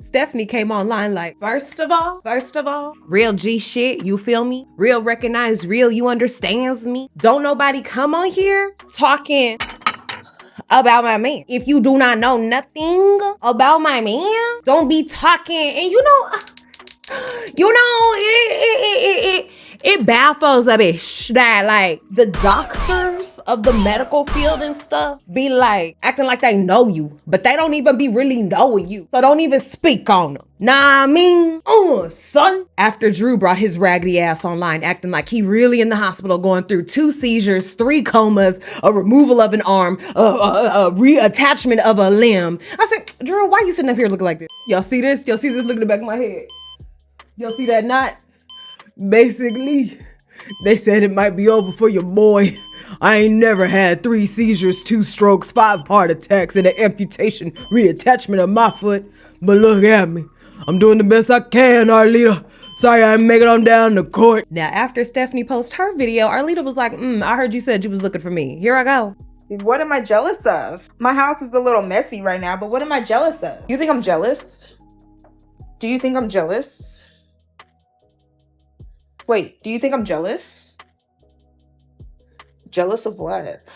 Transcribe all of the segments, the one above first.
Stephanie came online like, first of all, real G shit, you feel me? Real recognize real, you understands me? Don't nobody come on here talking about my man. If you do not know nothing about my man, don't be talking. And it baffles a bitch that like the doctors of the medical field and stuff be like acting like they know you, but they don't even be really knowing you. So don't even speak on them. Nah, I mean, son. After Drew brought his raggedy ass online, acting like he really in the hospital going through 2 seizures, 3 comas, a removal of an arm, a reattachment of a limb. I said, Drew, why you sitting up here looking like this? Y'all see this? Y'all see this? Look at the back of my head. Y'all see that knot? Basically, they said it might be over for your boy. I ain't never had 3 seizures, 2 strokes, 5 heart attacks, and an amputation reattachment of my foot. But look at me. I'm doing the best I can, Arlita. Sorry I ain't make it on down to court. Now, after Stephanie posted her video, Arlita was like, I heard you said you was looking for me. Here I go. What am I jealous of? My house is a little messy right now, but what am I jealous of? You think I'm jealous? Do you think I'm jealous? Wait, do you think I'm jealous? Jealous of what?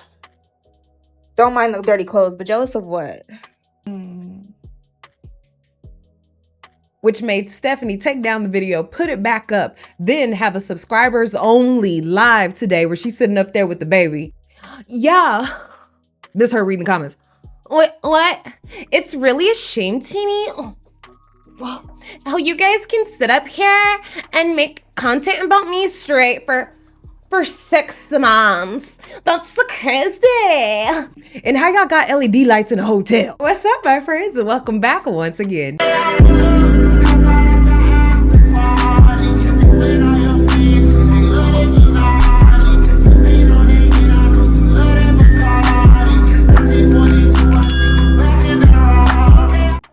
Don't mind the dirty clothes, but jealous of what? Which made Stephanie take down the video, put it back up, then have a subscribers only live today where she's sitting up there with the baby. Yeah. This her reading the comments. What? It's really a shame to me how you guys can sit up here and make content about me straight for 6 months. That's so crazy. And how y'all got LED lights in a hotel? What's up, my friends? And welcome back once again.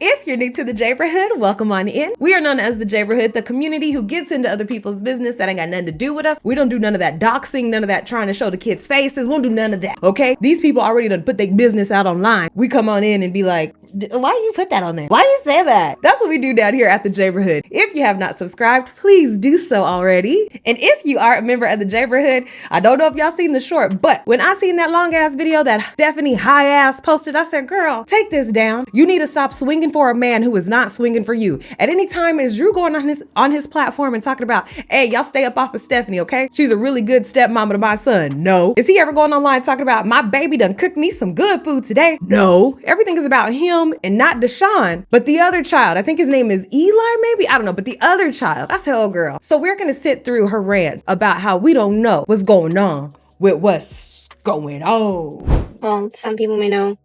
If you're new to the Neighborhood, welcome on in. We are known as the Neighborhood, the community who gets into other people's business that ain't got nothing to do with us. We don't do none of that doxing, none of that trying to show the kids' faces. We won't do none of that, okay? These people already done put their business out online. We come on in and be like, why you put that on there? Why you say that? That's what we do down here at the Neighborhood. If you have not subscribed, please do so already. And if you are a member of the Neighborhood, I don't know if y'all seen the short, but when I seen that long ass video that Stephanie high ass posted, I said, girl, take this down. You need to stop swinging for a man who is not swinging for you. At any time, is Drew going on his platform and talking about, hey, y'all stay up off of Stephanie, okay? She's a really good stepmama to my son. No. Is he ever going online talking about my baby done cooked me some good food today? No. Everything is about him and not Deshaun, but the other child. I think his name is Eli, maybe? I don't know, but the other child. I said, oh girl. So we're gonna sit through her rant about how we don't know what's going on with what's going on. Well, some people may know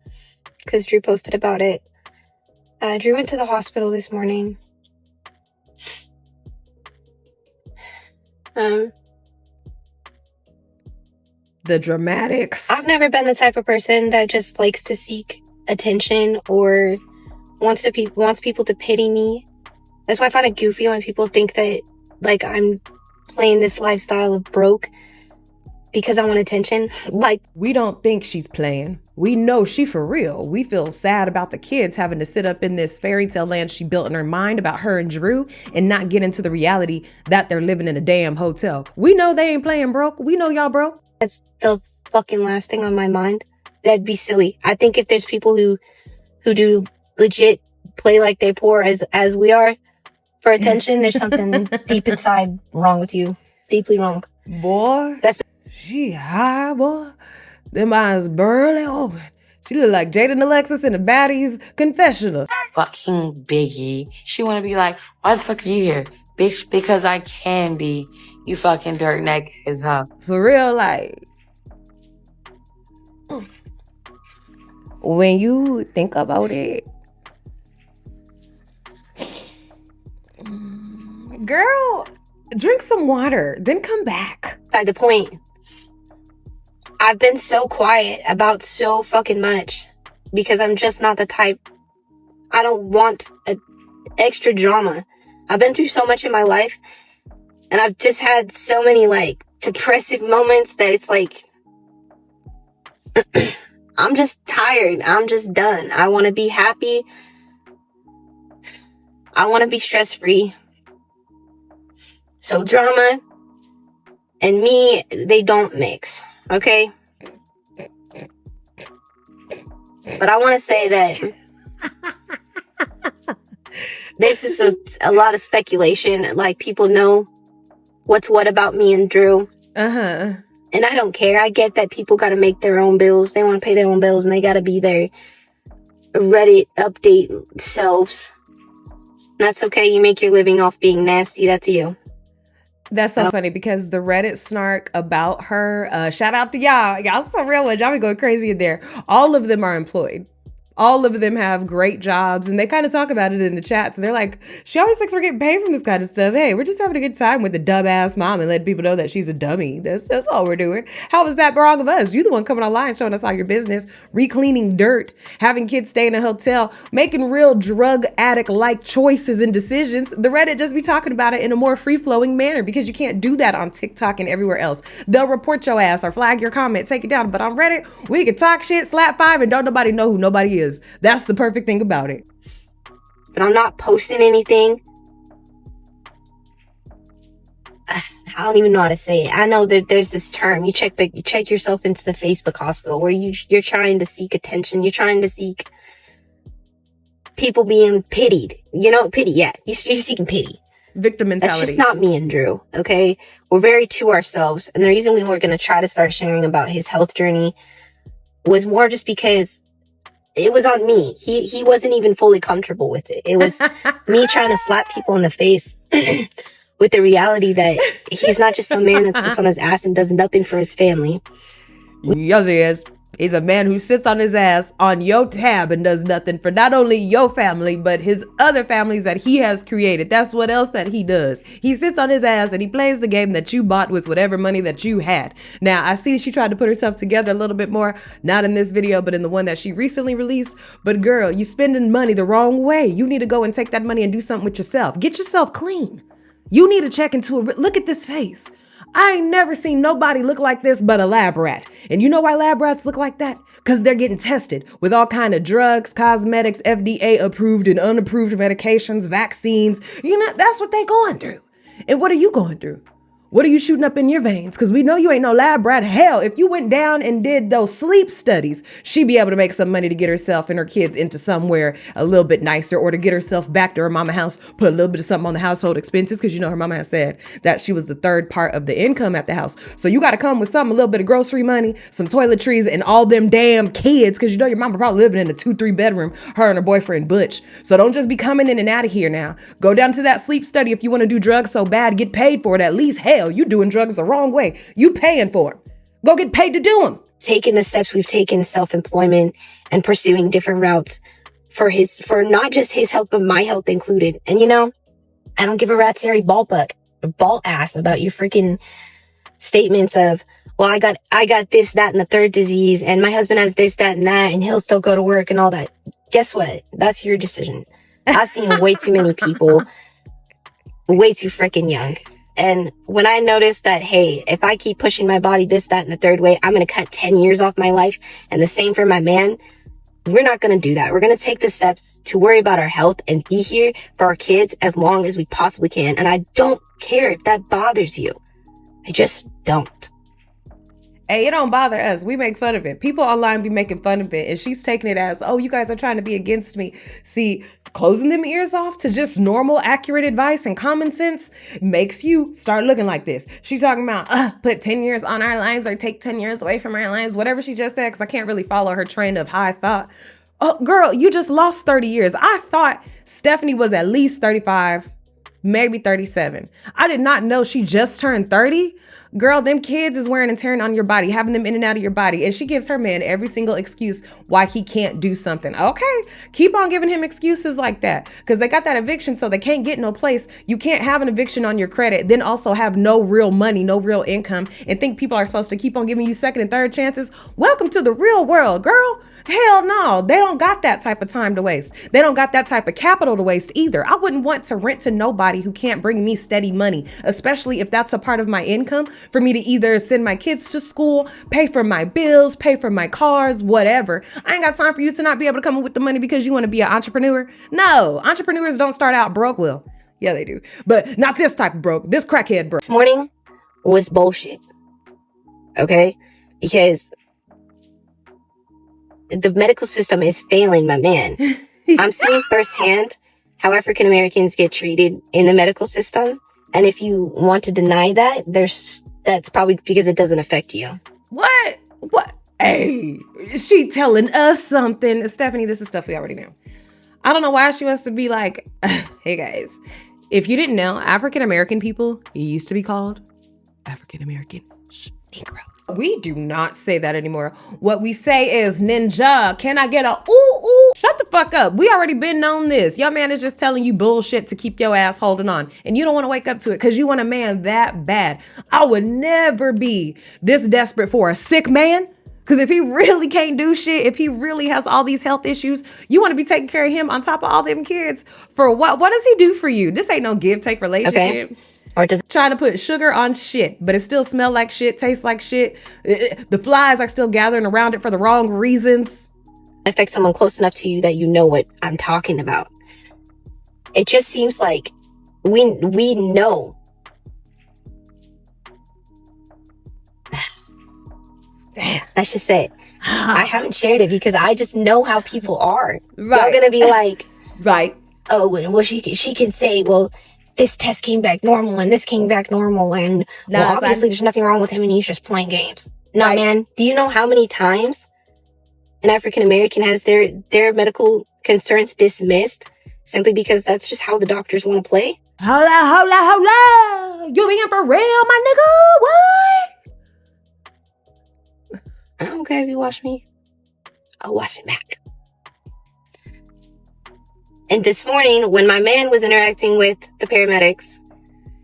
because Drew posted about it. Drew went to the hospital this morning. The dramatics. I've never been the type of person that just likes to seek attention or wants people to pity me. That's why I find it goofy when people think that like I'm playing this lifestyle of broke because I want attention. Like, we don't think she's playing. We know she for real. We feel sad about the kids having to sit up in this fairy tale land she built in her mind about her and Drew and not get into the reality that they're living in a damn hotel. We know they ain't playing broke. We know y'all broke. That's the fucking last thing on my mind. That'd be silly. I think if there's people who do legit play like they poor as we are for attention, there's something deep inside wrong with you. Deeply wrong. Boy, she high, boy. Them eyes burly open. She look like Jada and Alexis in a baddie's confessional. Fucking Biggie. She wanna be like, why the fuck are you here? Bitch, because I can be. You fucking dirt neck as huh. For real, like, when you think about it, girl, drink some water, then come back. Beside the point. I've been so quiet about so fucking much because I'm just not the type. I don't want extra drama. I've been through so much in my life and I've just had so many like depressive moments that it's like I'm just tired. I'm just done. I want to be happy. I want to be stress-free. So drama and me, they don't mix, okay? But I want to say that this is a lot of speculation. Like, people know what's what about me and Drew. Uh-huh. And I don't care. I get that people got to make their own bills. They want to pay their own bills, and they got to be their Reddit update selves. That's okay. You make your living off being nasty. That's you. That's so funny because the Reddit snark about her, shout out to y'all. Y'all so real ones. Y'all be going crazy in there. All of them are employed. All of them have great jobs, and they kind of talk about it in the chats. They're like, she always thinks we're getting paid from this kind of stuff. Hey, we're just having a good time with the dumbass mom and letting people know that she's a dummy. That's all we're doing. How is that wrong of us? You the one coming online showing us all your business, recleaning dirt, having kids stay in a hotel, making real drug addict-like choices and decisions. The Reddit just be talking about it in a more free-flowing manner because you can't do that on TikTok and everywhere else. They'll report your ass or flag your comment, take it down. But on Reddit, we can talk shit, slap five, and don't nobody know who nobody is. That's the perfect thing about it. But I'm not posting anything. I don't even know how to say it. I know that there's this term. You check yourself into the Facebook hospital where you're trying to seek attention. You're trying to seek people being pitied. You know, pity. Yeah, you're seeking pity. Victim mentality. That's just not me and Drew. Okay, we're very to ourselves, and the reason we were going to try to start sharing about his health journey was more just because it was on me. He wasn't even fully comfortable with it. It was me trying to slap people in the face with the reality that he's not just some man that sits on his ass and does nothing for his family. Yes, he is. He's a man who sits on his ass on your tab and does nothing for not only your family, but his other families that he has created. That's what else that he does. He sits on his ass and he plays the game that you bought with whatever money that you had. Now, I see she tried to put herself together a little bit more, not in this video, but in the one that she recently released. But girl, you spending money the wrong way. You need to go and take that money and do something with yourself. Get yourself clean. You need to check into it. Look at this face. I ain't never seen nobody look like this but a lab rat. And you know why lab rats look like that? Because they're getting tested with all kind of drugs, cosmetics, FDA approved and unapproved medications, vaccines. You know, that's what they going through. And what are you going through? What are you shooting up in your veins? Because we know you ain't no lab rat. Hell, if you went down and did those sleep studies, she'd be able to make some money to get herself and her kids into somewhere a little bit nicer, or to get herself back to her mama house, put a little bit of something on the household expenses. Because you know her mama has said that she was the third part of the income at the house. So you got to come with something, a little bit of grocery money, some toiletries, and all them damn kids. Because you know your mama probably living in a 2-3 bedroom, her and her boyfriend Butch. So don't just be coming in and out of here now. Go down to that sleep study if you want to do drugs so bad, get paid for it at least. Hell, you doing drugs the wrong way. You paying for them. Go get paid to do them. Taking the steps we've taken, self-employment and pursuing different routes for not just his health, but my health included. And you know, I don't give a rat's hairy ball ass about your freaking statements of, well, I got this, that, and the third disease, and my husband has this, that, and that, and he'll still go to work and all that. Guess what? That's your decision. I've seen way too many people way too freaking young. And when I noticed that, hey, if I keep pushing my body this, that, and the third way, I'm going to cut 10 years off my life. And the same for my man. We're not going to do that. We're going to take the steps to worry about our health and be here for our kids as long as we possibly can. And I don't care if that bothers you. I just don't. Hey, it don't bother us. We make fun of it. People online be making fun of it. And she's taking it as, oh, you guys are trying to be against me. See, closing them ears off to just normal, accurate advice and common sense makes you start looking like this. She's talking about, put 10 years on our lives or take 10 years away from our lives. Whatever she just said, because I can't really follow her train of high thought. Oh, girl, you just lost 30 years. I thought Stephanie was at least 35, maybe 37. I did not know she just turned 30. Girl, them kids is wearing and tearing on your body, having them in and out of your body. And she gives her man every single excuse why he can't do something. Okay, keep on giving him excuses like that. Because they got that eviction, so they can't get no place. You can't have an eviction on your credit, then also have no real money, no real income, and think people are supposed to keep on giving you second and third chances. Welcome to the real world, girl. Hell no, they don't got that type of time to waste. They don't got that type of capital to waste either. I wouldn't want to rent to nobody who can't bring me steady money, especially if that's a part of my income. for me to either send my kids to school, pay for my bills, pay for my cars, whatever. I ain't got time for you to not be able to come up with the money because you want to be an entrepreneur. No, entrepreneurs don't start out broke. Well, yeah, they do, but not this type of broke. This crackhead broke. This morning was bullshit. Okay? Because the medical system is failing my man. I'm seeing firsthand how African Americans get treated in the medical system. And if you want to deny that, that's probably because it doesn't affect you. What? Hey, she telling us something. Stephanie, this is stuff we already know. I don't know why she wants to be like, hey guys, if you didn't know, African American people used to be called African American Negroes. We do not say that anymore. What we say is, ninja, can I get a ooh? Shut the fuck up. We already been known this. Your man is just telling you bullshit to keep your ass holding on. And you don't want to wake up to it because you want a man that bad. I would never be this desperate for a sick man. Because if he really can't do shit, if he really has all these health issues, you want to be taking care of him on top of all them kids for what? What does he do for you? This ain't no give-take relationship. Okay. Or does trying to put sugar on shit, but it still smell like shit, tastes like shit. The flies are still gathering around it for the wrong reasons. affect someone close enough to you that you know what I'm talking about? It just seems like we know. That's just it. I haven't shared it because I just know how people are. Right. Y'all gonna be like, right. Oh, well, she can say, well, this test came back normal and this came back normal, and well, obviously there's nothing wrong with him and he's just playing games. No, right. Man, do you know how many times an African American has their medical concerns dismissed simply because that's just how the doctors want to play? Hola. You being for real, my nigga? What? I don't care if you watch me. I'll watch it back. And this morning, when my man was interacting with the paramedics,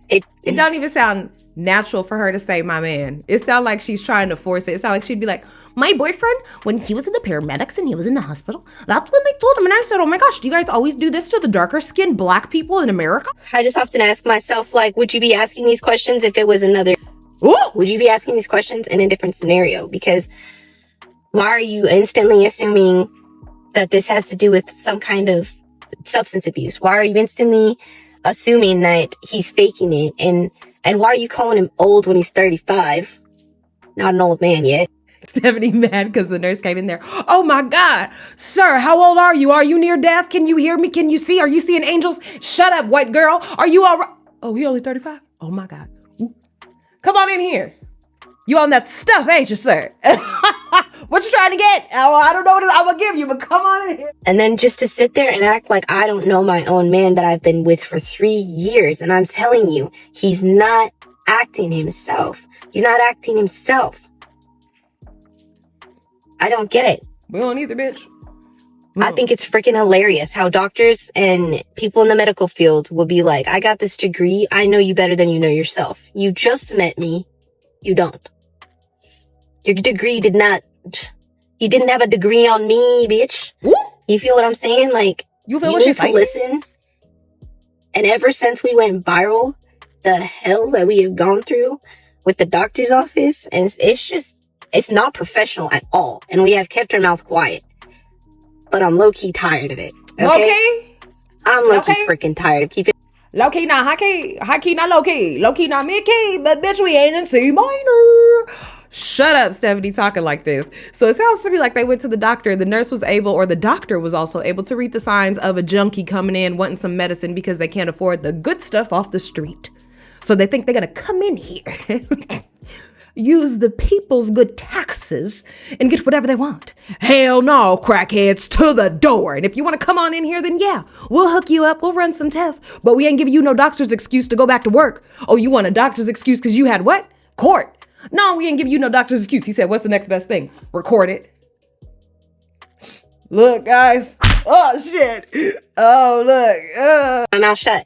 it don't even sound natural for her to say my man. It sounds like she's trying to force it. It sounds like she'd be like, my boyfriend, when he was in the paramedics and he was in the hospital, that's when they told him. And I said, oh my gosh, do you guys always do this to the darker skinned black people in America? I just often ask myself, like, would you be asking these questions if it was another... Ooh. Would you be asking these questions in a different scenario? Because why are you instantly assuming that this has to do with some kind of substance abuse? Why are you instantly assuming that he's faking it? And why are you calling him old when he's 35? Not an old man yet. Stephanie mad because the nurse came in there. Oh my God, sir, how old are you? Are you near death? Can you hear me? Can you see? Are you seeing angels? Shut up, white girl. Are you all right? Oh, he only 35? Oh my God. Ooh. Come on in here. You on that stuff, ain't you, sir? What you trying to get? Oh, I don't know what I'm going to give you, but come on in here. And then just to sit there and act like I don't know my own man that I've been with for 3 years. And I'm telling you, he's not acting himself. He's not acting himself. I don't get it. We don't either, bitch. I think it's freaking hilarious how doctors and people in the medical field will be like, I got this degree. I know you better than you know yourself. You just met me. You don't. Your degree you didn't have a degree on me, bitch. Ooh. You feel what I'm saying? Like, you feel you what need she's to saying? listen. And ever since we went viral, the hell that we have gone through with the doctor's office, and it's not professional at all. And we have kept our mouth quiet. But I'm low-key tired of it. Okay? I'm low-key freaking tired of keeping... Low-key not high-key. High-key not low-key. Low-key not mid-key. But bitch, we ain't in C minor. Shut up, Stephanie, talking like this. So it sounds to me like they went to the doctor. The nurse was able, or the doctor was also able to read the signs of a junkie coming in wanting some medicine because they can't afford the good stuff off the street. So they think they're going to come in here, use the people's good taxes, and get whatever they want. Hell no, crackheads, to the door. And if you want to come on in here, then yeah, we'll hook you up. We'll run some tests. But we ain't giving you no doctor's excuse to go back to work. Oh, you want a doctor's excuse because you had what? Court. No, we ain't giving you no doctor's excuse. He said, what's the next best thing? Record it. Look, guys. Oh, shit. Oh, look. My mouth shut.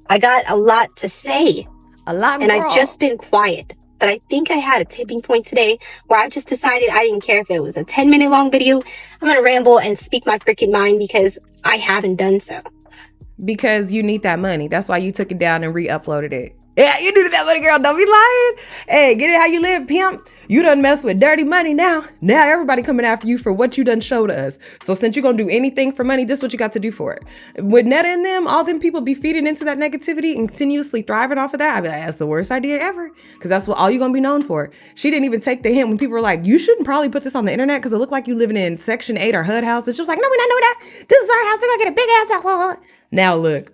I got a lot to say. A lot and more. I've just been quiet. But I think I had a tipping point today where I just decided I didn't care if it was a 10-minute long video. I'm going to ramble and speak my freaking mind because I haven't done so. Because you need that money. That's why you took it down and re-uploaded it. Yeah, you do that money, girl. Don't be lying. Hey, get it how you live, pimp. You done mess with dirty money now. Now everybody coming after you for what you done showed us. So since you're going to do anything for money, this is what you got to do for it. With Netta and them, all them people be feeding into that negativity and continuously thriving off of that. I be like, that's the worst idea ever. Because that's what all you're going to be known for. She didn't even take the hint when people were like, you shouldn't probably put this on the internet because it looked like you living in Section 8 or HUD house. And she was like, no, we're not doing that. This is our house. We're going to get a big ass house. Now look.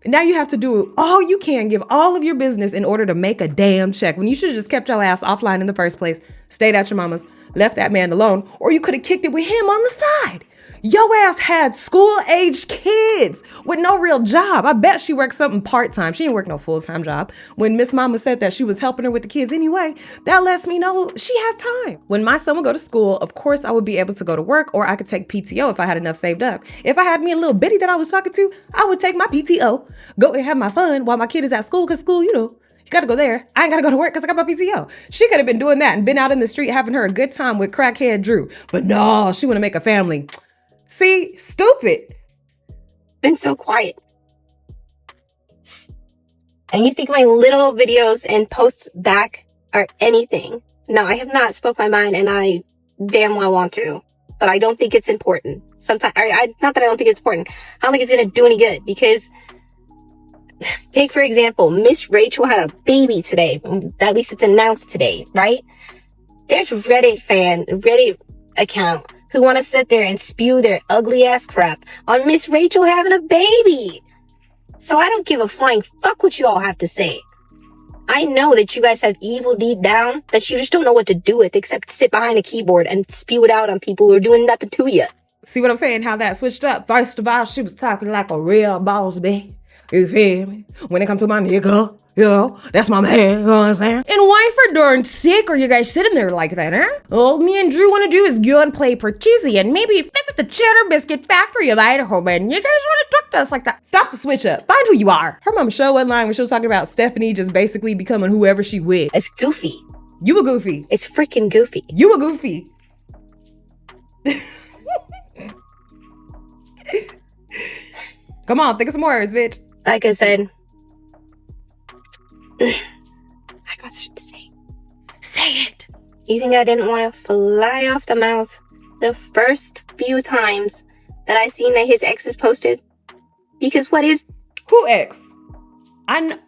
Now you have to do all you can, give all of your business in order to make a damn check. When you should have just kept your ass offline in the first place, stayed at your mama's, left that man alone, or you could have kicked it with him on the side. Your ass had school-aged kids with no real job. I bet she worked something part-time. She didn't work no full-time job. When Miss Mama said that she was helping her with the kids anyway, that lets me know she had time. When my son would go to school, of course I would be able to go to work, or I could take PTO if I had enough saved up. If I had me a little bitty that I was talking to, I would take my PTO, go and have my fun while my kid is at school, because school, you gotta go there. I ain't gotta go to work because I got my PTO. She could have been doing that and been out in the street having her a good time with crackhead Drew. But no, she want to make a family. See, stupid. Been so quiet. And you think my little videos and posts back are anything? No, I have not spoke my mind, and I damn well want to, but I don't think it's important. Sometimes, not that I don't think it's important. I don't think it's gonna do any good, because take for example, Miss Rachel had a baby today. At least it's announced today, right? There's Reddit account who want to sit there and spew their ugly ass crap on Miss Rachel having a baby. So I don't give a flying fuck what you all have to say. I know that you guys have evil deep down that you just don't know what to do with except sit behind a keyboard and spew it out on people who are doing nothing to you. See what I'm saying? How that switched up. First of all, she was talking like a real boss bitch. You feel me? When it comes to my nigga, that's my man, you know what I'm saying? And why for darn sake are you guys sitting there like that, huh? All me and Drew want to do is go and play Parcheesi and maybe visit the Cheddar Biscuit Factory of Idaho, man. You guys want to talk to us like that? Stop the switch up. Find who you are. Her mama show one line when she was talking about Stephanie just basically becoming whoever she with. It's goofy. You a goofy. It's freaking goofy. You a goofy. Come on, think of some words, bitch. Like I said, I got shit to say. Say it. You think I didn't want to fly off the mouth the first few times that I seen that his ex is posted? Because what is... Who ex? I know.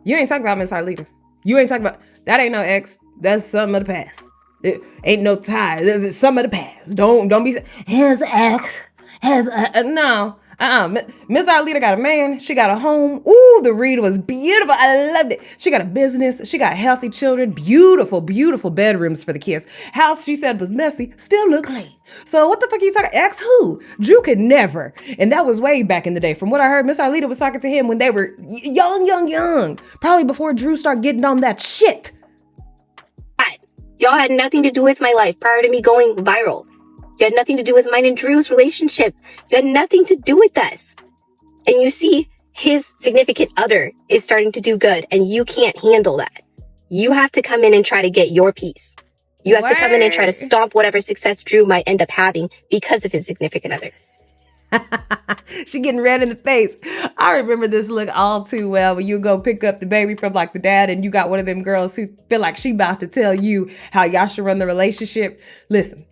You ain't talking about Miss Arlita. You ain't talking about... That ain't no ex. That's something of the past. It ain't no tie. This is some of the past. Don't be... His ex. No. Miss Arlita got a man. She got a home. Ooh, the read was beautiful. I loved it. She got a business. She got healthy children. Beautiful, beautiful bedrooms for the kids. House she said was messy. Still look clean. So what the fuck are you talking? Ex who? Drew could never. And that was way back in the day. From what I heard, Miss Arlita was talking to him when they were young. Probably before Drew started getting on that shit. Y'all had nothing to do with my life prior to me going viral. You had nothing to do with mine and Drew's relationship. You had nothing to do with us. And you see, his significant other is starting to do good, and you can't handle that. You have to come in and try to get your piece. You have to come in and try to stomp whatever success Drew might end up having because of his significant other. She getting red in the face. I remember this look all too well when you go pick up the baby from like the dad and you got one of them girls who feel like she about to tell you how y'all should run the relationship. Listen,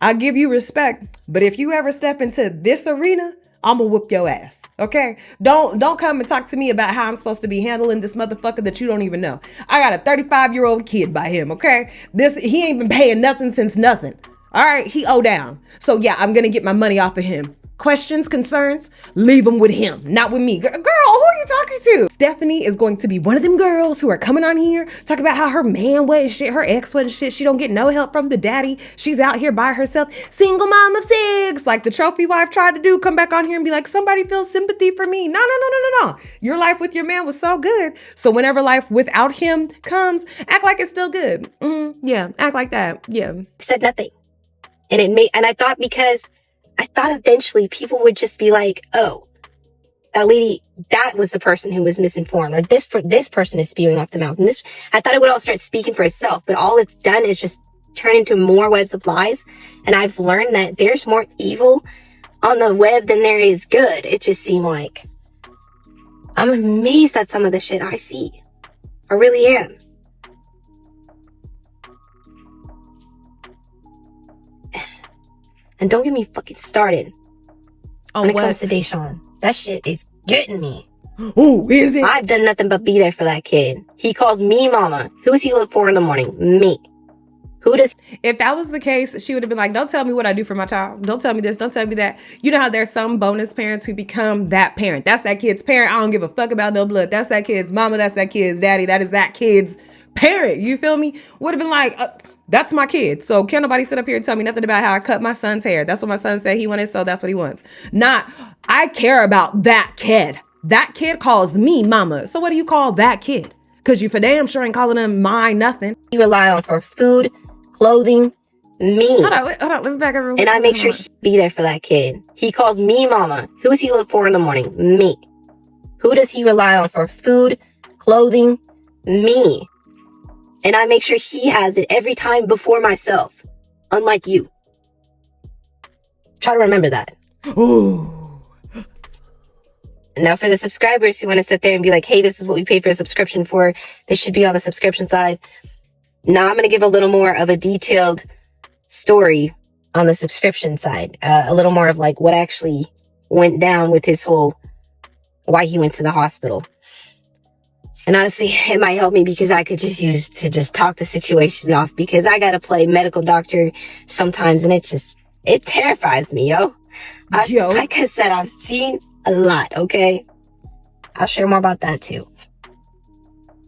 I give you respect, but if you ever step into this arena, I'm gonna whoop your ass, okay? Don't come and talk to me about how I'm supposed to be handling this motherfucker that you don't even know. I got a 35-year-old kid by him, okay? He ain't been paying nothing since nothing. All right, he owe down. So yeah, I'm gonna get my money off of him. Questions, concerns, leave them with him, not with me. Girl, who are you talking to? Stephanie is going to be one of them girls who are coming on here talking about how her man wasn't shit, her ex wasn't shit. She don't get no help from the daddy. She's out here by herself, single mom of 6, like the trophy wife tried to do. Come back on here and be like, somebody feels sympathy for me. No. Your life with your man was so good. So whenever life without him comes, act like it's still good. Yeah, act like that. Yeah. Said nothing. And I thought eventually people would just be like, oh, that lady, that was the person who was misinformed, or this person is spewing off the mouth. And I thought it would all start speaking for itself, but all it's done is just turn into more webs of lies. And I've learned that there's more evil on the web than there is good. It just seemed like I'm amazed at some of the shit I see. I really am. And don't get me fucking started when it comes to Deshaun. That shit is getting me. Oh, is it? I've done nothing but be there for that kid. He calls me mama. Who's he look for in the morning? Me. Who does... If that was the case, she would have been like, don't tell me what I do for my child. Don't tell me this. Don't tell me that. You know how there's some bonus parents who become that parent. That's that kid's parent. I don't give a fuck about no blood. That's that kid's mama. That's that kid's daddy. That is that kid's parent. You feel me? Would have been like, that's my kid. So can't nobody sit up here and tell me nothing about how I cut my son's hair. That's what my son said he wanted, so that's what he wants. Not, I care about that kid. That kid calls me mama. So what do you call that kid? Because you for damn sure ain't calling him my nothing. You rely on for food, clothing, me. Hold on, let me back up. And I make sure he be there for that kid. He calls me mama. Who's he look for in the morning? Me. Who does he rely on for food, clothing? Me. And I make sure he has it every time before myself. Unlike you. Try to remember that. Ooh. Now for the subscribers who want to sit there and be like, hey, this is what we paid for a subscription for. This should be on the subscription side. Now I'm going to give a little more of a detailed story on the subscription side. A little more of like what actually went down with his whole, why he went to the hospital. And honestly, it might help me because I could just use to just talk the situation off, because I got to play medical doctor sometimes, and it terrifies me, yo. Like I said, I've seen a lot, okay? I'll share more about that too.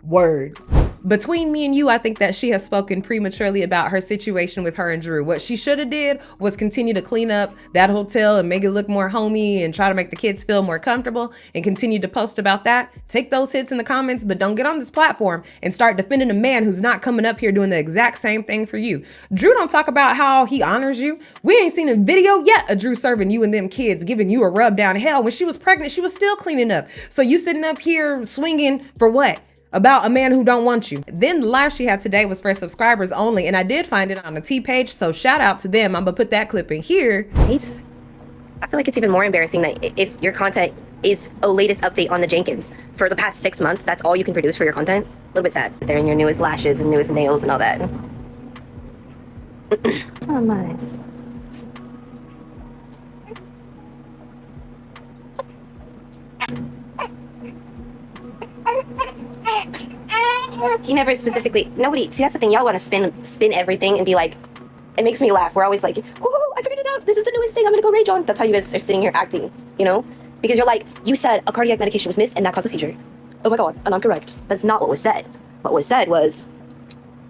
Word. Between me and you, I think that she has spoken prematurely about her situation with her and Drew. What she should have did was continue to clean up that hotel and make it look more homey and try to make the kids feel more comfortable and continue to post about that. Take those hits in the comments, but don't get on this platform and start defending a man who's not coming up here doing the exact same thing for you. Drew don't talk about how he honors you. We ain't seen a video yet of Drew serving you and them kids, giving you a rub down. Hell, when she was pregnant, she was still cleaning up. So you sitting up here swinging for what? About a man who don't want you. Then the live she had today was for subscribers only, and I did find it on the T page, so shout out to them. I'm gonna put that clip in here. I feel like it's even more embarrassing that if your content is a latest update on the Jenkins for the past 6 months, that's all you can produce for your content. A little bit sad. They're in your newest lashes and newest nails and all that. Oh, nice. He never specifically, nobody, see, that's the thing, y'all want to spin everything and be like, it makes me laugh. We're always like, oh, I figured it out, this is the newest thing, I'm gonna go rage on. That's how you guys are sitting here acting, you know? Because you're like, you said a cardiac medication was missed and that caused a seizure. Oh my god, and I'm correct. That's not what was said. What was said was,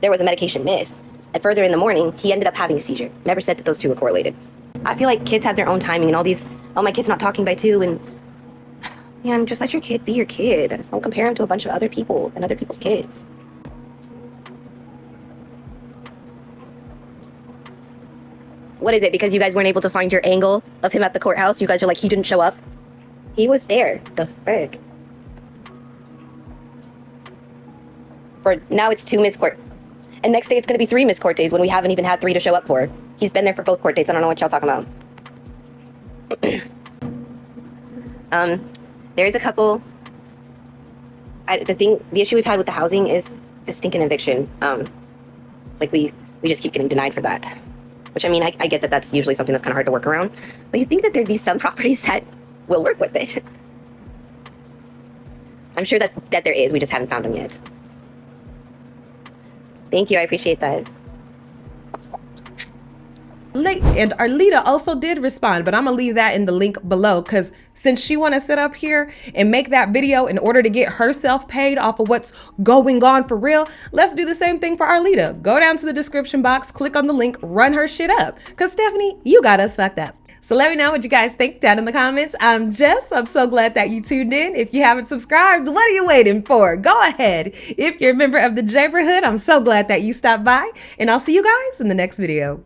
there was a medication missed, and further in the morning, he ended up having a seizure. Never said that those two were correlated. I feel like kids have their own timing and all these, oh, my kid's not talking by 2, and man, just let your kid be your kid. Don't compare him to a bunch of other people and other people's kids. What is it? Because you guys weren't able to find your angle of him at the courthouse? You guys are like, he didn't show up? He was there. The frick? For now it's 2 missed court. And next day it's going to be 3 missed court days when we haven't even had 3 to show up for. He's been there for both court dates. I don't know what y'all talking about. There's a couple. The issue we've had with the housing is the stinking eviction. It's like we just keep getting denied for that. Which, I mean, I get that that's usually something that's kind of hard to work around. But you think that there'd be some properties that will work with it. I'm sure that there is. We just haven't found them yet. Thank you. I appreciate that. And Arlita also did respond, but I'm gonna leave that in the link below, because since she want to sit up here and make that video in order to get herself paid off of what's going on for real, let's do the same thing for Arlita. Go down to the description box, click on the link, run her shit up, because Stephanie, you got us fucked up. So let me know what you guys think down in the comments. I'm Jess. I'm so glad that you tuned in. If you haven't subscribed, what are you waiting for? Go ahead. If you're a member of the Neighborhood, I'm so glad that you stopped by, and I'll see you guys in the next video.